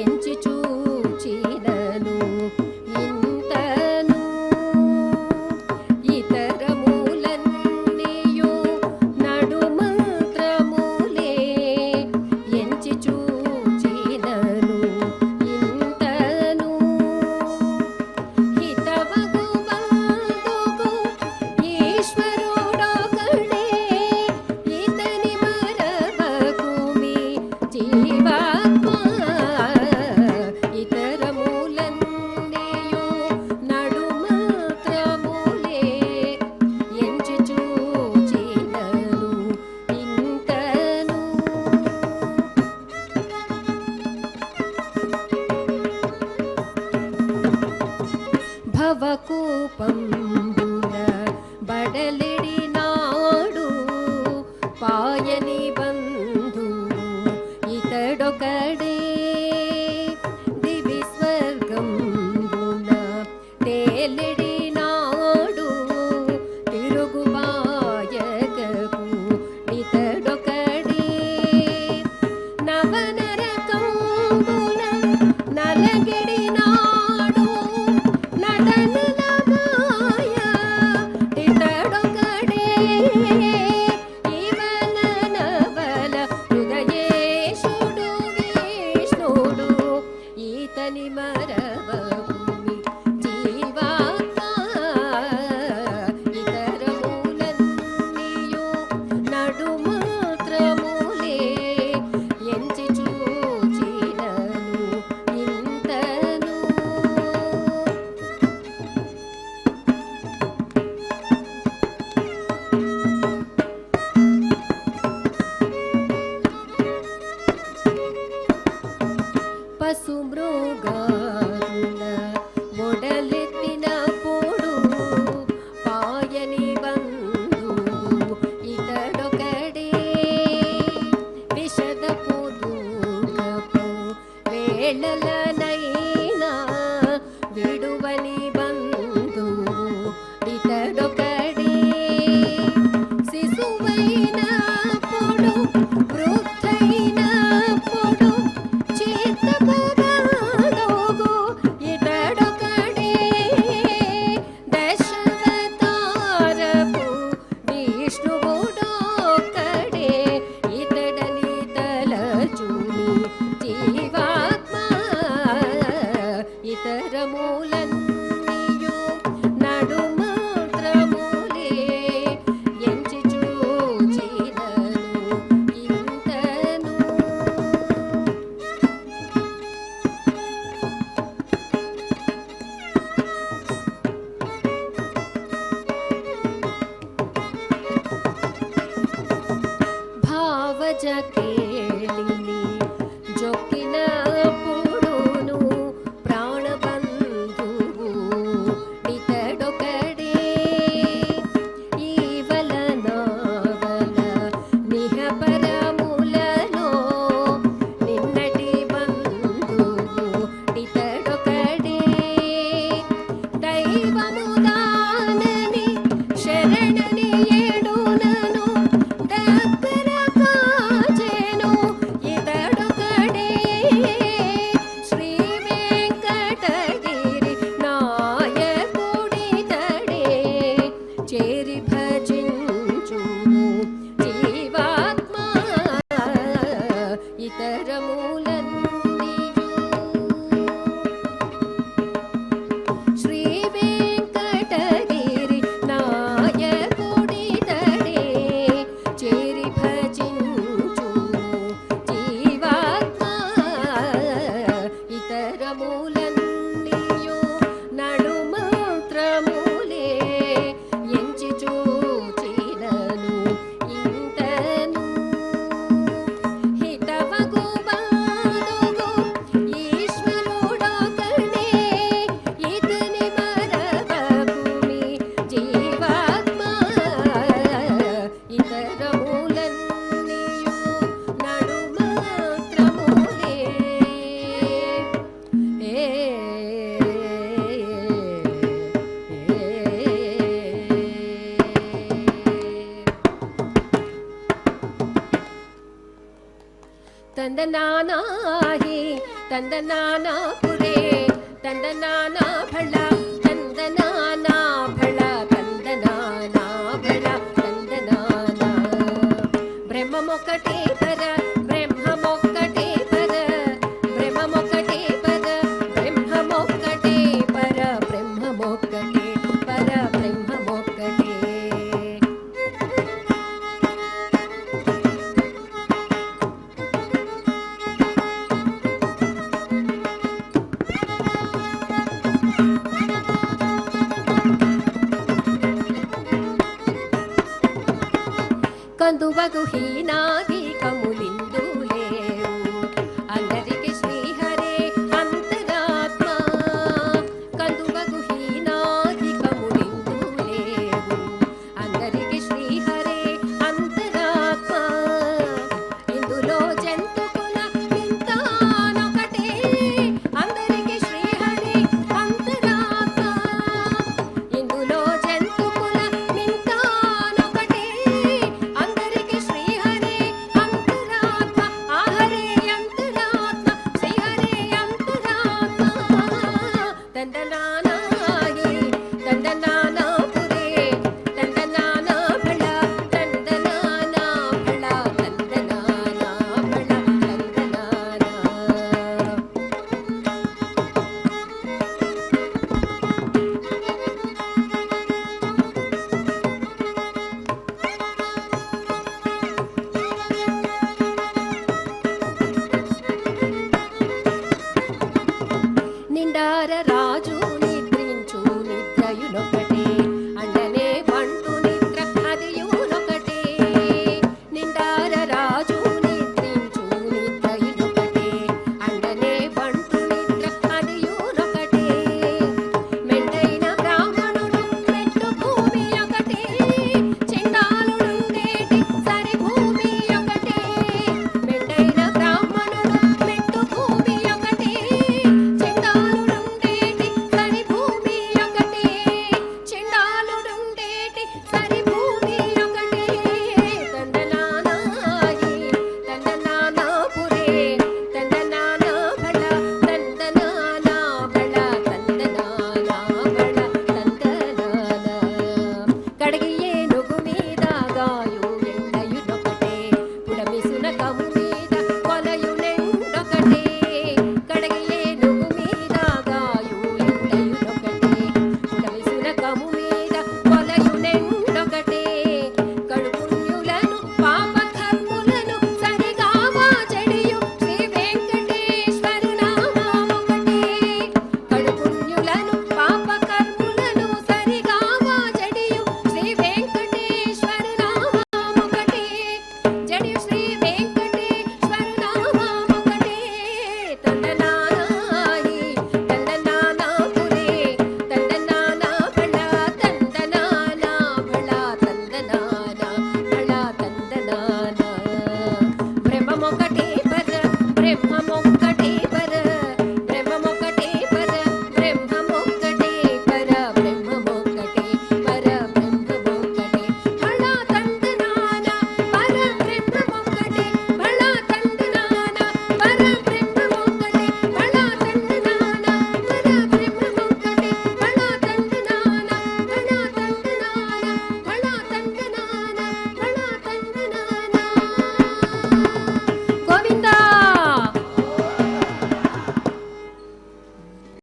ఎంచి చూచినను ఇంతను ఇతరములన్నీయు నడుమంత్రములే ఎంచి చూచినను ఇంతను హితవగు బంధుకు ఈశ్వరుడొకడే ఇతని మరవకుమి జీవాత్మ ఇతరములన్నీయు నడుమంత్రములే ఎంచి చూచినను ఇంతను భవకూపంబున బడలిడినాడు పాయని బంధు ఇతడొకడే దివి స్వర్గంబున తేలిడినాడు తిరుగుబాయకపు ఇతడొకడే నవనరకంబున నలగిడినాడు నటనల మాయ ఇతడొకడే ఈవల నవల హృదయేశుడు విష్ణుడు ఈతని మరవకుమి జీవాత్మ ఇతరములన్నీయు నడుమంత్రములే ఎంచి చూచినను ఇంతను పశుమృగాదుల ఒడలెత్తిన పొడు పాయని బంధు ఇతడొకడే విషదపు దుఃఖపు వేళలనైనా విడువని బంధు ఇతడొకడే శిశువైన పొడు వృద్ధైన పొడు చిత్తపు బంధువు ఇతడొకడే దశావతారపు విష్ణువుడొకడే ఇతడని తలచుని జీవాత్మ ఇతరములన్నీయు నడుమంత్రములే ఎంచి చూచినను ఇంతను భావజకేళిని జొక్కినప్పుడును ప్రాణబంధువు ఇతడొకడే ఈవల నావల నిహపరములలో నిన్నటి బంధువు ఇతడొకడే దైవముదానని శరణని ఏడునను దగ్గర కాచెను ఇతడొకడే శ్రీ వెంకటగిరి నాయకుడితడే చేరి భజించుము జీవాత్మ ఇతరములన్నీయు శ్రీ వెంకటగిరి నాయకుడితడే చేరి భజించుము జీవాత్మ ఇతరములన్నీయు నడుమంత్రములే ఎంచి చూచినను ఇంతను హితవగు బంధువు ನಾಹಿ ತಂದನಾನ ಪುರೇ ತಂದನಾನ ಫಳ ತಂದನಾನ ಫಳ ತಂದನಾನ ಫಳ ತಂದನಾನ ಬ್ರಹ್ಮಮೊಕ್ಕಟೇ ಪರ ಬ್ರಹ್ಮಮೊಕ್ಕಟೇ ಪರ ಬ್ರಹ್ಮಮೊಕ್ಕಟೇ ಪರ ಬ್ರಹ್ಮಮೊಕ್ಕಟೇ ಪರ ಬ್ರಹ್ಮಮೊಕ್ಕಟೇ ಪರ ಬ್ರಹ್ಮಮೊಕ್ಕಟೇ ಕಂದುವಗು ಹೀನಾಗಿ